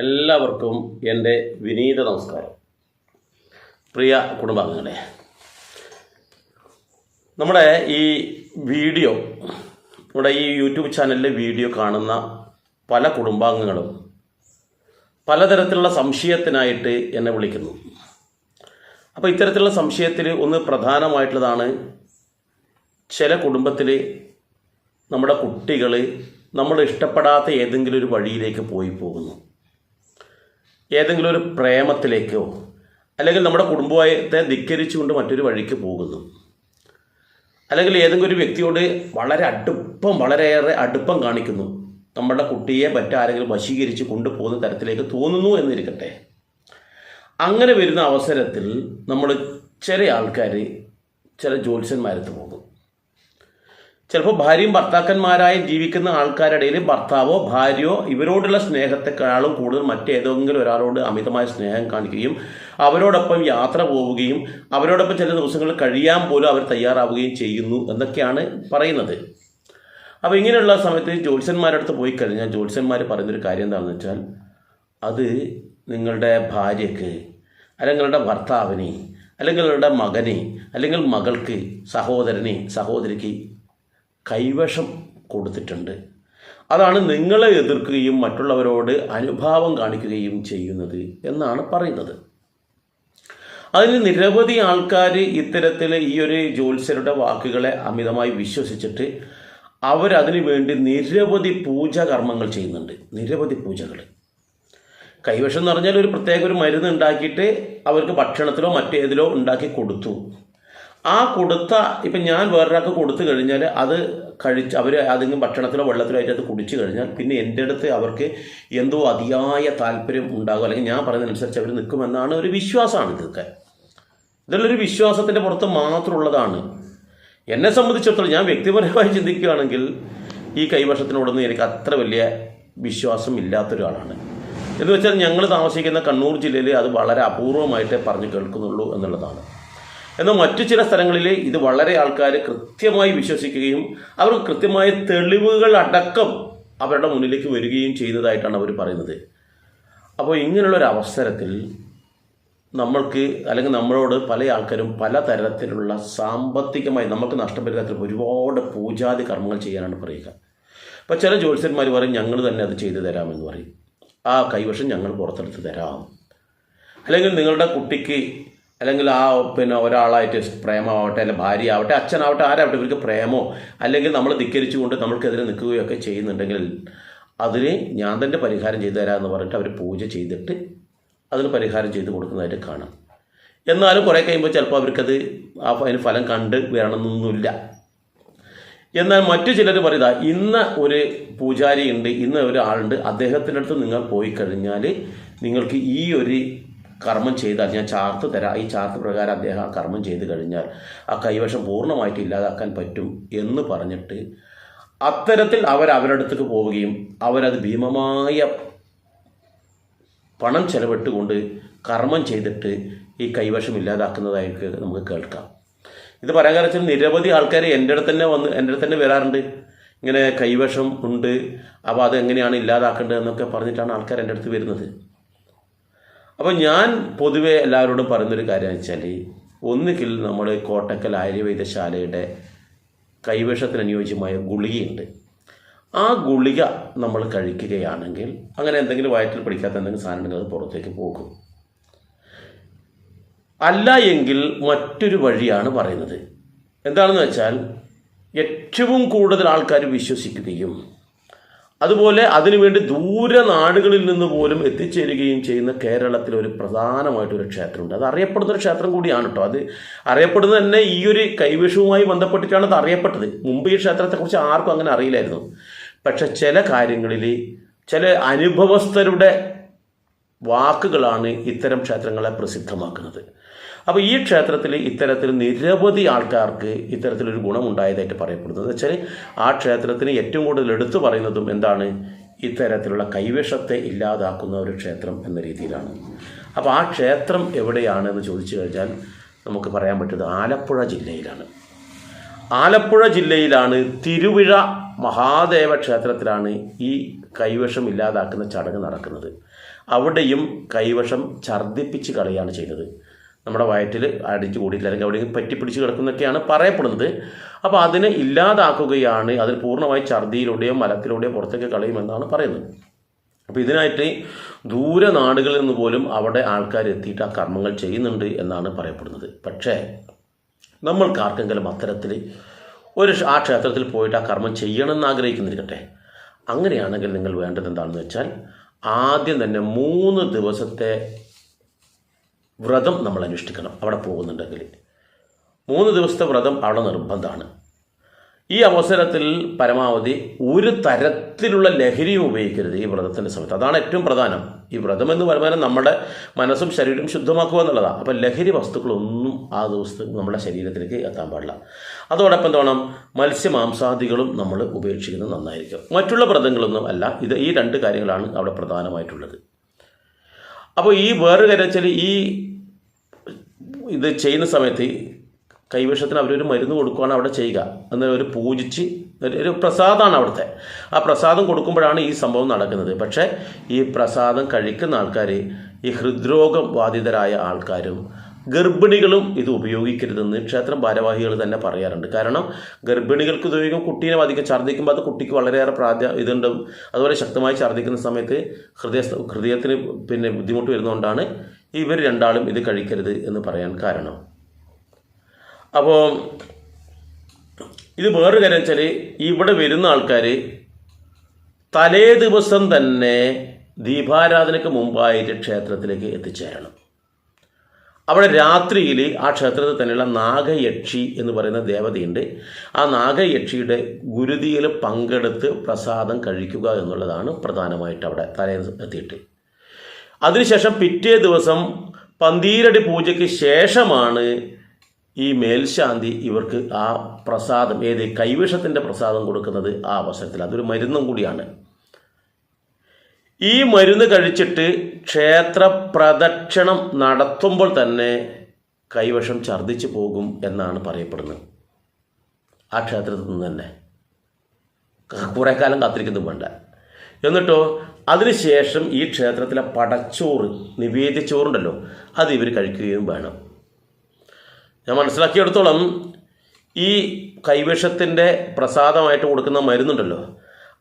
എല്ലാവർക്കും എൻ്റെ വിനീത നമസ്കാരം. പ്രിയ കുടുംബാംഗങ്ങളെ, നമ്മുടെ ഈ വീഡിയോ, നമ്മുടെ ഈ യൂട്യൂബ് ചാനലിലെ വീഡിയോ കാണുന്ന പല കുടുംബാംഗങ്ങളും പലതരത്തിലുള്ള സംശയത്തിനായിട്ട് എന്നെ വിളിക്കുന്നു. അപ്പോൾ ഇത്തരത്തിലുള്ള സംശയത്തിൽ ഒന്ന് പ്രധാനമായിട്ടുള്ളതാണ്, ചില കുടുംബത്തിൽ നമ്മുടെ കുട്ടികൾ നമ്മൾ ഇഷ്ടപ്പെടാത്ത ഏതെങ്കിലും ഒരു വഴിയിലേക്ക് പോയി പോകുന്നു. ഏതെങ്കിലും ഒരു പ്രേമത്തിലേക്കോ അല്ലെങ്കിൽ നമ്മുടെ കുടുംബത്തെ ധിക്കരിച്ചുകൊണ്ട് മറ്റൊരു വഴിക്ക് പോകുന്നു. അല്ലെങ്കിൽ ഏതെങ്കിലും ഒരു വ്യക്തിയോട് വളരെയേറെ അടുപ്പം കാണിക്കുന്നു. നമ്മുടെ കുട്ടിയെ മറ്റാരെങ്കിലും വശീകരിച്ച് കൊണ്ടുപോകുന്ന തരത്തിലേക്ക് തോന്നുന്നു എന്നിരിക്കട്ടെ. അങ്ങനെ വരുന്ന അവസരത്തിൽ നമ്മൾ ചില ആൾക്കാർ ചില ജ്യോത്സ്യന്മാരത്ത് പോകും. ചിലപ്പോൾ ഭാര്യയും ഭർത്താക്കന്മാരായി ജീവിക്കുന്ന ആൾക്കാരുടെ ഇടയിൽ ഭർത്താവോ ഭാര്യയോ ഇവരോടുള്ള സ്നേഹത്തെക്കാളും കൂടുതൽ മറ്റേതെങ്കിലും ഒരാളോട് അമിതമായ സ്നേഹം കാണിക്കുകയും അവരോടൊപ്പം യാത്ര പോവുകയും അവരോടൊപ്പം ചില ദിവസങ്ങൾ കഴിയാൻ പോലും അവർ തയ്യാറാവുകയും ചെയ്യുന്നു എന്നൊക്കെയാണ് പറയുന്നത്. അപ്പോൾ ഇങ്ങനെയുള്ള സമയത്ത് ജ്യോത്സ്യന്മാരുടെ അടുത്ത് പോയി കഴിഞ്ഞാൽ ജ്യോത്സ്യന്മാർ പറയുന്നൊരു കാര്യം എന്താണെന്ന് വെച്ചാൽ, അത് നിങ്ങളുടെ ഭാര്യയ്ക്ക് അല്ലെങ്കിൽ നിങ്ങളുടെ ഭർത്താവിന് അല്ലെങ്കിൽ നിങ്ങളുടെ മകന് അല്ലെങ്കിൽ മകൾക്ക് സഹോദരന് സഹോദരിക്ക് കൈവശം കൊടുത്തിട്ടുണ്ട്. അതാണ് നിങ്ങളെ എതിർക്കുകയും മറ്റുള്ളവരോട് അനുഭാവം കാണിക്കുകയും ചെയ്യുന്നത് എന്നാണ് പറയുന്നത്. അതിന് നിരവധി ആൾക്കാർ ഇത്തരത്തിൽ ഈ ഒരു ജ്യോത്സ്യരുടെ വാക്കുകളെ അമിതമായി വിശ്വസിച്ചിട്ട് അവരതിനു വേണ്ടി നിരവധി പൂജാകർമ്മങ്ങൾ ചെയ്യുന്നുണ്ട്. നിരവധി പൂജകൾ. കൈവശം എന്ന് പറഞ്ഞാൽ ഒരു പ്രത്യേക ഒരു മരുന്ന് ഉണ്ടാക്കിയിട്ട് അവർക്ക് ഭക്ഷണത്തിലോ മറ്റേതിലോ ഉണ്ടാക്കി കൊടുത്തു. ആ കൊടുത്ത ഇപ്പം ഞാൻ വേറൊരാൾക്ക് കൊടുത്തു കഴിഞ്ഞാൽ അത് കഴിച്ച് അവർ അതെങ്കിലും ഭക്ഷണത്തിലോ വെള്ളത്തിലോ ആയിട്ട് അത് കുടിച്ചു കഴിഞ്ഞാൽ പിന്നെ എൻ്റെ അടുത്ത് അവർക്ക് എന്തോ അതിയായ താല്പര്യം ഉണ്ടാകും, അല്ലെങ്കിൽ ഞാൻ പറയുന്നതനുസരിച്ച് അവർ നിൽക്കുമെന്നാണ് ഒരു വിശ്വാസമാണ്. ഇതെല്ലൊരു വിശ്വാസത്തിൻ്റെ പുറത്ത് മാത്രമുള്ളതാണ്. എന്നെ സംബന്ധിച്ചിടത്തോളം ഞാൻ വ്യക്തിപരമായി ചിന്തിക്കുകയാണെങ്കിൽ ഈ കൈവശത്തിനോടൊന്നും എനിക്ക് അത്ര വലിയ വിശ്വാസം ഇല്ലാത്തൊരാളാണ്. എന്ന് വെച്ചാൽ ഞങ്ങൾ താമസിക്കുന്ന കണ്ണൂർ ജില്ലയിൽ അത് വളരെ അപൂർവമായിട്ടേ പറഞ്ഞു കേൾക്കുന്നുള്ളൂ എന്നുള്ളതാണ്. എന്നാൽ മറ്റു ചില സ്ഥലങ്ങളിൽ ഇത് വളരെ ആൾക്കാർ കൃത്യമായി വിശ്വസിക്കുകയും അവർക്ക് കൃത്യമായ തെളിവുകൾ അടക്കം അവരുടെ മുന്നിലേക്ക് വരികയും ചെയ്യുന്നതായിട്ടാണ് അവർ പറയുന്നത്. അപ്പോൾ ഇങ്ങനെയുള്ളൊരു അവസരത്തിൽ നമ്മൾക്ക് അല്ലെങ്കിൽ നമ്മളോട് പല ആൾക്കാരും പല തരത്തിലുള്ള സാമ്പത്തികമായി നമുക്ക് നഷ്ടപ്പെടുന്ന തരത്തിൽ ഒരുപാട് പൂജാതി കർമ്മങ്ങൾ ചെയ്യാനാണ് പറയുക. അപ്പോൾ ചില ജ്യോത്സ്യന്മാർ പറയും ഞങ്ങൾ തന്നെ അത് ചെയ്തു തരാമെന്ന് പറയും. ആ കൈവശം ഞങ്ങൾ പുറത്തെടുത്ത് തരാം. അല്ലെങ്കിൽ നിങ്ങളുടെ കുട്ടിക്ക് അല്ലെങ്കിൽ ഒരാളായിട്ട് പ്രേമമാവട്ടെ, അല്ലെങ്കിൽ ഭാര്യ ആവട്ടെ, അച്ഛനാവട്ടെ, ആരാവട്ടെ, ഇവർക്ക് പ്രേമോ അല്ലെങ്കിൽ നമ്മൾ ധിക്കരിച്ചുകൊണ്ട് നമ്മൾക്കെതിരെ നിൽക്കുകയൊക്കെ ചെയ്യുന്നുണ്ടെങ്കിൽ അതിന് ഞാൻ തന്നെ പരിഹാരം ചെയ്തു തരാമെന്ന് പറഞ്ഞിട്ട് അവർ പൂജ ചെയ്തിട്ട് അതിന് പരിഹാരം ചെയ്ത് കൊടുക്കുന്നതായിട്ട് കാണാം. എന്നാലും കുറേ കഴിയുമ്പോൾ ചിലപ്പോൾ അവർക്കത് അതിന് ഫലം കണ്ട് വരണമെന്നൊന്നുമില്ല. എന്നാൽ മറ്റു ചിലർ പറയുക, ഇന്ന ഒരു പൂജാരി ഉണ്ട്, ഇന്ന ഒരാളുണ്ട്, അദ്ദേഹത്തിൻ്റെ അടുത്ത് നിങ്ങൾ പോയി കഴിഞ്ഞാൽ നിങ്ങൾക്ക് ഈ ഒരു കർമ്മം ചെയ്താൽ ഞാൻ ചാർത്ത് തരാം, ഈ ചാർത്ത് പ്രകാരം അദ്ദേഹം ആ കർമ്മം ചെയ്ത് കഴിഞ്ഞാൽ ആ കൈവശം പൂർണ്ണമായിട്ട് ഇല്ലാതാക്കാൻ പറ്റും എന്ന് പറഞ്ഞിട്ട് അത്തരത്തിൽ അവരുടെ അടുത്തേക്ക് പോവുകയും അവരത് ഭീമമായ പണം ചെലവിട്ടുകൊണ്ട് കർമ്മം ചെയ്തിട്ട് ഈ കൈവശം ഇല്ലാതാക്കുന്നതായിട്ട് നമുക്ക് കേൾക്കാം. ഇത് പറയാൻ കാരണം നിരവധി ആൾക്കാർ എൻ്റെ അടുത്ത് തന്നെ വരാറുണ്ട്. ഇങ്ങനെ കൈവശം ഉണ്ട്, അപ്പോൾ അതെങ്ങനെയാണ് ഇല്ലാതാക്കേണ്ടത് എന്നൊക്കെ പറഞ്ഞിട്ടാണ് ആൾക്കാർ എൻ്റെ അടുത്ത് വരുന്നത്. അപ്പോൾ ഞാൻ പൊതുവെ എല്ലാവരോടും പറയുന്നൊരു കാര്യമെന്ന് വെച്ചാൽ, ഒന്നുകിൽ നമ്മൾ കോട്ടക്കൽ ആര്യവൈദ്യശാലയുടെ കൈവശത്തിന് അനുയോജ്യമായ ഗുളികയുണ്ട്. ആ ഗുളിക നമ്മൾ കഴിക്കുകയാണെങ്കിൽ അങ്ങനെ എന്തെങ്കിലും വയറ്റിൽ പിടിക്കാത്ത എന്തെങ്കിലും സാധനങ്ങൾ അത് പുറത്തേക്ക് പോകും. അല്ല എങ്കിൽ മറ്റൊരു വഴിയാണ് പറയുന്നത്. എന്താണെന്ന് വെച്ചാൽ, ഏറ്റവും കൂടുതൽ ആൾക്കാർ വിശ്വസിക്കുകയും അതുപോലെ അതിനുവേണ്ടി ദൂര നാടുകളിൽ നിന്ന് പോലും എത്തിച്ചേരുകയും ചെയ്യുന്ന കേരളത്തിലൊരു പ്രധാനമായിട്ടൊരു ക്ഷേത്രമുണ്ട്. അത് അറിയപ്പെടുന്നൊരു ക്ഷേത്രം കൂടിയാണ് കേട്ടോ. അത് അറിയപ്പെടുന്നത് തന്നെ ഈ ഒരു കൈവശവുമായി ബന്ധപ്പെട്ടിട്ടാണ് അത് അറിയപ്പെട്ടത്. മുമ്പ് ഈ ക്ഷേത്രത്തെക്കുറിച്ച് ആർക്കും അങ്ങനെ അറിയില്ലായിരുന്നു. പക്ഷെ ചില കാര്യങ്ങളിൽ ചില അനുഭവസ്ഥരുടെ വാക്കുകളാണ് ഇത്തരം ക്ഷേത്രങ്ങളെ പ്രസിദ്ധമാക്കുന്നത്. അപ്പോൾ ഈ ക്ഷേത്രത്തിൽ ഇത്തരത്തിൽ നിരവധി ആൾക്കാർക്ക് ഇത്തരത്തിലൊരു ഗുണമുണ്ടായതായിട്ട് പറയപ്പെടുന്നത് വെച്ചാൽ, ആ ക്ഷേത്രത്തിന് ഏറ്റവും കൂടുതൽ എടുത്തു പറയുന്നതും എന്താണ്, ഇത്തരത്തിലുള്ള കൈവശത്തെ ഇല്ലാതാക്കുന്ന ഒരു ക്ഷേത്രം എന്ന രീതിയിലാണ്. അപ്പോൾ ആ ക്ഷേത്രം എവിടെയാണെന്ന് ചോദിച്ചു കഴിഞ്ഞാൽ നമുക്ക് പറയാൻ പറ്റുന്നത് ആലപ്പുഴ ജില്ലയിലാണ്. ആലപ്പുഴ ജില്ലയിലാണ് തിരുവിഴ മഹാദേവ ക്ഷേത്രത്തിലാണ് ഈ കൈവശം ഇല്ലാതാക്കുന്ന ചടങ്ങ് നടക്കുന്നത്. അവിടെയും കൈവശം ഛർദ്ദിപ്പിച്ച് കളയാണ് ചെയ്യുന്നത്. നമ്മുടെ വയറ്റിൽ അടിച്ചു കൂടിയില്ല, അല്ലെങ്കിൽ അവിടെ പറ്റിപ്പിടിച്ച് കിടക്കുന്നൊക്കെയാണ് പറയപ്പെടുന്നത്. അപ്പോൾ അതിനെ ഇല്ലാതാക്കുകയാണ്, അതിൽ പൂർണ്ണമായി ഛർദിയിലൂടെയോ മലത്തിലൂടെയോ പുറത്തേക്ക് കളയുമെന്നാണ് പറയുന്നത്. അപ്പോൾ ഇതിനായിട്ട് ദൂര നാടുകളിൽ നിന്ന് പോലും അവിടെ ആൾക്കാർ എത്തിയിട്ട് ആ കർമ്മങ്ങൾ ചെയ്യുന്നുണ്ട് എന്നാണ് പറയപ്പെടുന്നത്. പക്ഷേ നമ്മൾക്ക് ആർക്കെങ്കിലും അത്തരത്തിൽ ആ ക്ഷേത്രത്തിൽ പോയിട്ട് ആ കർമ്മം ചെയ്യണമെന്ന് ആഗ്രഹിക്കുന്നിരിക്കട്ടെ. അങ്ങനെയാണെങ്കിൽ നിങ്ങൾ വേണ്ടത് എന്താണെന്ന് വെച്ചാൽ ആദ്യം തന്നെ 3 ദിവസത്തെ വ്രതം നമ്മൾ അനുഷ്ഠിക്കണം. അവിടെ പോകുന്നുണ്ടെങ്കിൽ 3 ദിവസത്തെ വ്രതം അവിടെ നിർബന്ധമാണ്. ഈ അവസരത്തിൽ പരമാവധി ഒരു തരത്തിലുള്ള ലഹരിയും ഉപയോഗിക്കരുത് ഈ വ്രതത്തിൻ്റെ സമയത്ത്. അതാണ് ഏറ്റവും പ്രധാനം. ഈ വ്രതം എന്ന് പറയുമ്പോൾ നമ്മുടെ മനസ്സും ശരീരവും ശുദ്ധമാക്കുക എന്നുള്ളതാണ്. അപ്പോൾ ലഹരി വസ്തുക്കളൊന്നും ആ ദിവസത്തെ നമ്മുടെ ശരീരത്തിലേക്ക് എത്താൻ പാടില്ല. അതോടൊപ്പം എന്ത് വേണം, മത്സ്യമാംസാദികളും നമ്മൾ ഉപേക്ഷിക്കുന്നത് നന്നായിരിക്കും. മറ്റുള്ള വ്രതങ്ങളൊന്നും അല്ല, ഈ 2 കാര്യങ്ങളാണ് അവിടെ പ്രധാനമായിട്ടുള്ളത്. അപ്പോൾ ഈ വേറൊരു കാര്യം വെച്ചാൽ ഇത് ചെയ്യുന്ന സമയത്ത് കൈവശത്തിന് അവരൊരു മരുന്ന് കൊടുക്കുകയാണ് അവിടെ ചെയ്യുക. എന്നാൽ ഒരു പൂജിച്ച് ഒരു പ്രസാദമാണ് അവിടുത്തെ. ആ പ്രസാദം കൊടുക്കുമ്പോഴാണ് ഈ സംഭവം നടക്കുന്നത്. പക്ഷേ ഈ പ്രസാദം കഴിക്കുന്ന ആൾക്കാർ ഈ ഹൃദ്രോഗം ബാധിതരായ ആൾക്കാരും ഗർഭിണികളും ഇത് ഉപയോഗിക്കരുതെന്ന് ക്ഷേത്രം ഭാരവാഹികൾ തന്നെ പറയാറുണ്ട്. കാരണം ഗർഭിണികൾക്ക് ഉപയോഗിക്കും, കുട്ടീനെ ബാധിക്കും. ഛർദ്ദിക്കുമ്പോൾ അത് കുട്ടിക്ക് വളരെയേറെ ഇതുണ്ട്. അതുപോലെ ശക്തമായി ഛർദ്ദിക്കുന്ന സമയത്ത് ഹൃദയത്തിന് ബുദ്ധിമുട്ട് വരുന്നതുകൊണ്ടാണ് ഇവർ 2 ആളും ഇത് കഴിക്കരുത് എന്ന് പറയാൻ കാരണം. അപ്പോൾ ഇത് വേറൊരു കാര്യം വെച്ചാൽ ഇവിടെ വരുന്ന ആൾക്കാർ തലേ ദിവസം തന്നെ ദീപാരാധനയ്ക്ക് മുമ്പായിട്ട് ക്ഷേത്രത്തിലേക്ക് എത്തിച്ചേരണം. അവിടെ രാത്രിയിൽ ആ ക്ഷേത്രത്തിൽ തന്നെയുള്ള നാഗയക്ഷി എന്ന് പറയുന്ന ദേവതയുണ്ട്. ആ നാഗയക്ഷിയുടെ ഗുരുതിയിൽ പങ്കെടുത്ത് പ്രസാദം കഴിക്കുക എന്നുള്ളതാണ് പ്രധാനമായിട്ട് അവിടെ തലേന്ന് എത്തിയിട്ട്. അതിനുശേഷം പിറ്റേ ദിവസം പന്തീരടി പൂജയ്ക്ക് ശേഷമാണ് ഈ മേൽശാന്തി ഇവർക്ക് ആ പ്രസാദം, കൈവശത്തിൻ്റെ പ്രസാദം കൊടുക്കുന്നത് ആ അവസരത്തിൽ. അതൊരു മരുന്നും കൂടിയാണ്. ഈ മരുന്ന് കഴിച്ചിട്ട് ക്ഷേത്ര പ്രദക്ഷിണം നടത്തുമ്പോൾ തന്നെ കൈവശം ഛർദ്ദിച്ചു പോകും എന്നാണ് പറയപ്പെടുന്നത്. ആ ക്ഷേത്രത്തിൽ നിന്ന് തന്നെ കുറേ കാലം കാത്തിരിക്കുന്നതും വേണ്ട. എന്നിട്ടോ അതിനുശേഷം ഈ ക്ഷേത്രത്തിലെ പടച്ചോറ്, നിവേദ്യച്ചോറുണ്ടല്ലോ, അത് ഇവർ കഴിക്കുകയും വേണം. ഞാൻ മനസ്സിലാക്കിയെടുത്തോളം ഈ കൈവശത്തിൻ്റെ പ്രസാദമായിട്ട് കൊടുക്കുന്ന മരുന്നുണ്ടല്ലോ,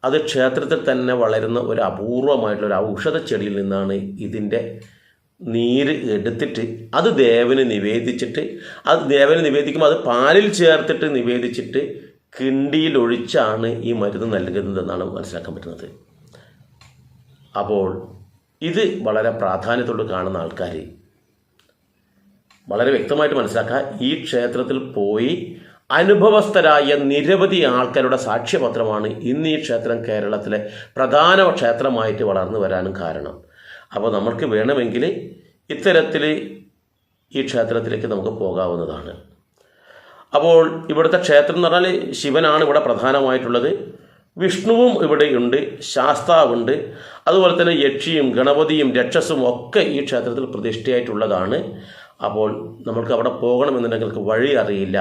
അത് ക്ഷേത്രത്തിൽ തന്നെ വളരുന്ന ഒരു അപൂർവമായിട്ടുള്ള ഔഷധ ചെടിയിൽ നിന്നാണ് ഇതിൻ്റെ നീര് എടുത്തിട്ട് അത് ദേവന് നിവേദിച്ചിട്ട്, അത് ദേവന് നിവേദിക്കുമ്പോൾ അത് പാലിൽ ചേർത്തിട്ട് നിവേദിച്ചിട്ട് കിണ്ടിയിൽ ഒഴിച്ചാണ് ഈ മരുന്ന് നൽകുന്നതെന്നാണ് മനസ്സിലാക്കാൻ പറ്റുന്നത്. അപ്പോൾ ഇത് വളരെ പ്രാധാന്യത്തോട് കാണുന്ന ആൾക്കാർ വളരെ വ്യക്തമായിട്ട് മനസ്സിലാക്കുക. ഈ ക്ഷേത്രത്തിൽ പോയി അനുഭവസ്ഥരായ നിരവധി ആൾക്കാരുടെ സാക്ഷ്യപത്രമാണ് ഇന്ന് ഈ ക്ഷേത്രം കേരളത്തിലെ പ്രധാന ക്ഷേത്രമായിട്ട് വളർന്നു വരാനും കാരണം. അപ്പോൾ നമുക്ക് വേണമെങ്കിൽ ഇത്തരത്തിൽ ഈ ക്ഷേത്രത്തിലേക്ക് നമുക്ക് പോകാവുന്നതാണ്. അപ്പോൾ ഇവിടുത്തെ ക്ഷേത്രം എന്ന് പറഞ്ഞാൽ ശിവനാണ് ഇവിടെ പ്രധാനമായിട്ടുള്ളത്. വിഷ്ണുവും ഇവിടെയുണ്ട്, ശാസ്താവുണ്ട്, അതുപോലെ തന്നെ യക്ഷിയും ഗണപതിയും രക്ഷസും ഒക്കെ ഈ ക്ഷേത്രത്തിൽ പ്രതിഷ്ഠയായിട്ടുള്ളതാണ്. അപ്പോൾ നമ്മൾക്ക് അവിടെ പോകണമെന്നുണ്ടെങ്കിൽ വഴി അറിയില്ല,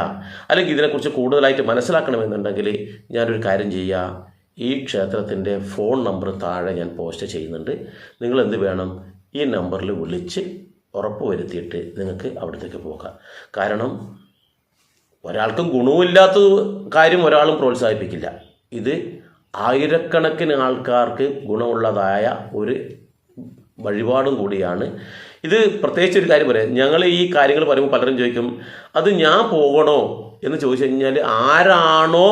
അല്ലെങ്കിൽ ഇതിനെക്കുറിച്ച് കൂടുതലായിട്ട് മനസ്സിലാക്കണമെന്നുണ്ടെങ്കിൽ ഞാനൊരു കാര്യം ചെയ്യുക, ഈ ക്ഷേത്രത്തിൻ്റെ ഫോൺ നമ്പർ താഴെ ഞാൻ പോസ്റ്റ് ചെയ്യുന്നുണ്ട്. നിങ്ങൾ എന്ത് വേണം, ഈ നമ്പറിൽ വിളിച്ച് ഉറപ്പ് വരുത്തിയിട്ട് നിങ്ങൾക്ക് അവിടത്തേക്ക് പോകാം. കാരണം ഒരാൾക്കും ഗുണമില്ലാത്ത കാര്യം ഒരാളും പ്രോത്സാഹിപ്പിക്കില്ല. ഇത് ആയിരക്കണക്കിന് ആൾക്കാർക്ക് ഗുണമുള്ളതായ ഒരു വഴിപാടും കൂടിയാണ്. ഇത് പ്രത്യേകിച്ച് ഒരു കാര്യം പറയാം, ഞങ്ങൾ ഈ കാര്യങ്ങൾ പറയുമ്പോൾ പലരും ചോദിക്കും, അത് ഞാൻ പോകണോ എന്ന് ചോദിച്ചു കഴിഞ്ഞാൽ ആരാണോ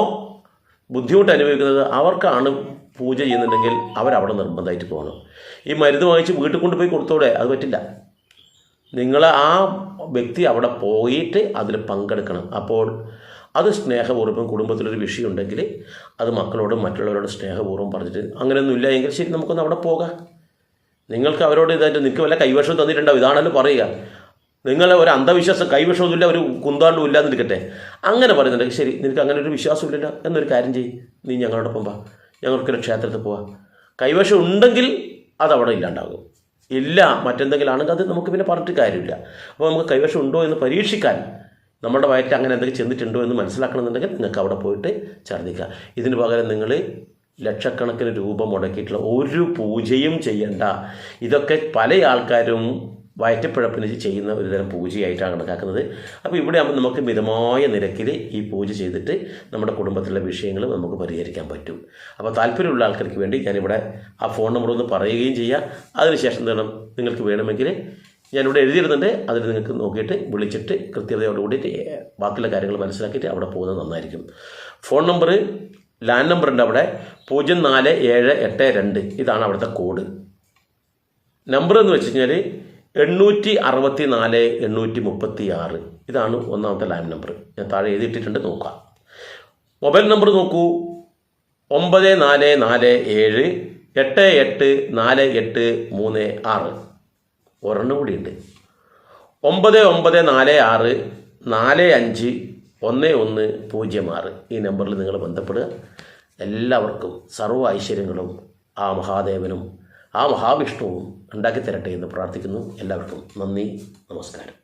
ബുദ്ധിമുട്ട് അനുഭവിക്കുന്നത് അവർക്കാണ് പൂജ ചെയ്യുന്നുണ്ടെങ്കിൽ അവരവിടെ നിർബന്ധമായിട്ട് പോകണം. ഈ മരുന്ന് വാങ്ങിച്ച് വീട്ടിൽ കൊണ്ടുപോയി കൊടുത്തോടെ, അത് പറ്റില്ല. നിങ്ങൾ ആ വ്യക്തി അവിടെ പോയിട്ട് അതിൽ പങ്കെടുക്കണം. അപ്പോൾ അത് സ്നേഹപൂർവ്വം, കുടുംബത്തിലൊരു വിഷയം ഉണ്ടെങ്കിൽ അത് മക്കളോടും മറ്റുള്ളവരോടും സ്നേഹപൂർവ്വം പറഞ്ഞിട്ട് അങ്ങനെയൊന്നും ഇല്ല എങ്കിൽ ശരി, നമുക്കൊന്ന് അവിടെ പോകാം. നിങ്ങൾക്ക് അവരോട് ഇതായിട്ട് നിങ്ങൾക്ക് വല്ല കൈവശം തന്നിട്ടുണ്ടാവും, ഇതാണല്ലോ പറയുക. നിങ്ങളെ ഒരു അന്ധവിശ്വാസം, കൈവശമൊന്നുമില്ല, ഒരു കുന്താണ്ടും ഇല്ലാന്ന് നിൽക്കട്ടെ, അങ്ങനെ പറയുന്നുണ്ടെങ്കിൽ ശരി, നിനക്ക് അങ്ങനെ ഒരു വിശ്വാസമില്ലല്ലോ എന്നൊരു കാര്യം ചെയ്യും, നീ ഞങ്ങളോടൊപ്പം വാ, ഞങ്ങൾക്കൊരു ക്ഷേത്രത്തിൽ പോവാം. കൈവശം ഉണ്ടെങ്കിൽ അതവിടെ ഇല്ലാണ്ടാകും, ഇല്ല മറ്റെന്തെങ്കിലും ആണെങ്കിൽ അത് നമുക്ക് പിന്നെ പറഞ്ഞിട്ട് കാര്യമില്ല. അപ്പോൾ നമുക്ക് കൈവശം ഉണ്ടോ എന്ന് പരീക്ഷിക്കാൻ, നമ്മുടെ വയറ്റിൽ അങ്ങനെ എന്തെങ്കിലും ചെന്നിട്ടുണ്ടോ എന്ന് മനസ്സിലാക്കണമെന്നുണ്ടെങ്കിൽ നിങ്ങൾക്ക് അവിടെ പോയിട്ട് ഛർദ്ദിക്കുക. ഇതിന് പകരം നിങ്ങൾ ലക്ഷക്കണക്കിന് രൂപ മുടക്കിയിട്ടുള്ള ഒരു പൂജയും ചെയ്യണ്ട. ഇതൊക്കെ പല ആൾക്കാരും വയറ്റപ്പിഴപ്പിന് ചെയ്യുന്ന ഒരു തരം പൂജയായിട്ടാണ് കണക്കാക്കുന്നത്. അപ്പോൾ ഇവിടെ ആകുമ്പോൾ നമുക്ക് മിതമായ നിരക്കിൽ ഈ പൂജ ചെയ്തിട്ട് നമ്മുടെ കുടുംബത്തിലുള്ള വിഷയങ്ങൾ നമുക്ക് പരിഹരിക്കാൻ പറ്റും. അപ്പോൾ താല്പര്യമുള്ള ആൾക്കാർക്ക് വേണ്ടി ഞാനിവിടെ ആ ഫോൺ നമ്പർ ഒന്ന് പറയുകയും ചെയ്യാം. അതിനുശേഷം എന്താണ് നിങ്ങൾക്ക് വേണമെങ്കിൽ ഞാനിവിടെ എഴുതിയിരുന്നുണ്ട്, അതിൽ നിങ്ങൾക്ക് നോക്കിയിട്ട് വിളിച്ചിട്ട് കൃത്യതയോട് കൂടിയിട്ട് ബാക്കിയുള്ള കാര്യങ്ങൾ മനസ്സിലാക്കിയിട്ട് അവിടെ പോകുന്നത് നന്നായിരിക്കും. ഫോൺ നമ്പർ ലാൻഡ് നമ്പറുണ്ട് അവിടെ 04782 ഇതാണ് അവിടുത്തെ കോഡ്. നമ്പർ എന്ന് വെച്ച് കഴിഞ്ഞാൽ 864 836 ഇതാണ് ഒന്നാമത്തെ ലാൻഡ് നമ്പർ. ഞാൻ താഴെ എഴുതിയിട്ടിട്ടുണ്ട്, നോക്കാം. മൊബൈൽ നമ്പർ നോക്കൂ 9447 884836. ഒരെണ്ണം കൂടിയുണ്ട് 9946 451106. ഈ നമ്പറിൽ നിങ്ങൾ ബന്ധപ്പെടുക. എല്ലാവർക്കും സർവ്വ ഐശ്വര്യങ്ങളും ആ മഹാദേവനും ആ മഹാവിഷ്ണുവും ഉണ്ടാക്കി തരട്ടെ എന്ന് പ്രാർത്ഥിക്കുന്നു. എല്ലാവർക്കും നന്ദി, നമസ്കാരം.